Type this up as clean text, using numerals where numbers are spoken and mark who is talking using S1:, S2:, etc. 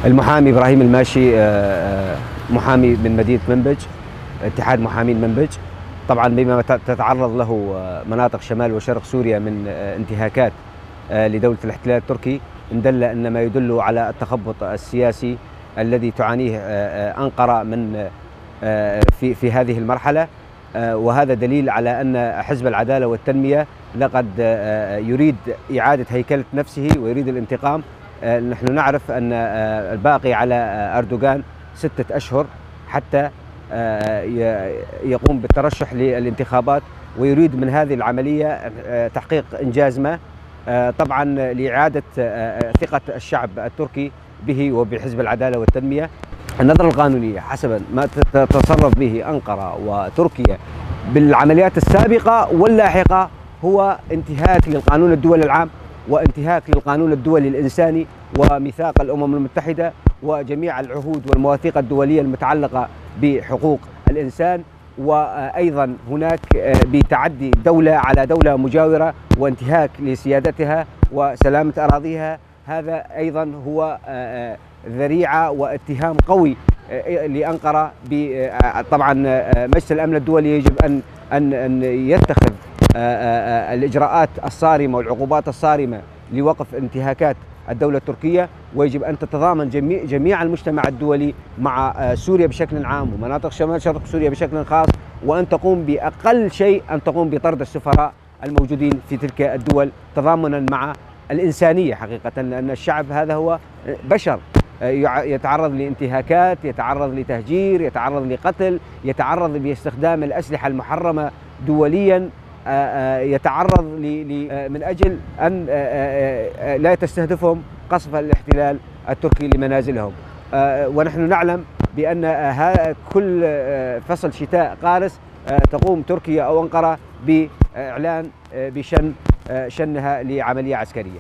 S1: المحامي إبراهيم الماشي، محامي من مدينة منبج، اتحاد محامين منبج. طبعا بما تتعرض له مناطق شمال وشرق سوريا من انتهاكات لدولة الاحتلال التركي، إن دل أن ما يدل على التخبط السياسي الذي تعانيه أنقرة من في هذه المرحلة. وهذا دليل على أن حزب العدالة والتنمية لقد يريد إعادة هيكلة نفسه ويريد الانتقام. نحن نعرف أن الباقي على أردوغان 6 أشهر حتى يقوم بالترشح للانتخابات، ويريد من هذه العملية تحقيق إنجاز ما، طبعا لإعادة ثقة الشعب التركي به وبحزب العدالة والتنمية. النظرة القانونية حسب ما تتصرف به أنقرة وتركيا بالعمليات السابقة واللاحقة هو انتهاك للقانون الدولي العام، وانتهاك للقانون الدولي الإنساني وميثاق الأمم المتحدة وجميع العهود والمواثيق الدولية المتعلقة بحقوق الإنسان، وأيضا هناك بتعدي دولة على دولة مجاورة وانتهاك لسيادتها وسلامة أراضيها. هذا أيضا هو ذريعة واتهام قوي لأنقرة. طبعا مجلس الأمن الدولي يجب أن يتخذ الإجراءات الصارمة والعقوبات الصارمة لوقف انتهاكات الدولة التركية، ويجب أن تتضامن جميع المجتمع الدولي مع سوريا بشكل عام ومناطق شمال شرق سوريا بشكل خاص، وأن تقوم بأقل شيء أن تقوم بطرد السفراء الموجودين في تلك الدول تضامنا مع الإنسانية حقيقة، لأن الشعب هذا هو بشر يتعرض لانتهاكات، يتعرض لتهجير، يتعرض لقتل، يتعرض باستخدام الأسلحة المحرمة دوليا، يتعرض من أجل أن لا تستهدفهم قصف الاحتلال التركي لمنازلهم. ونحن نعلم بأن كل فصل شتاء قارس تقوم تركيا أو أنقرة بإعلان شنها لعملية عسكرية.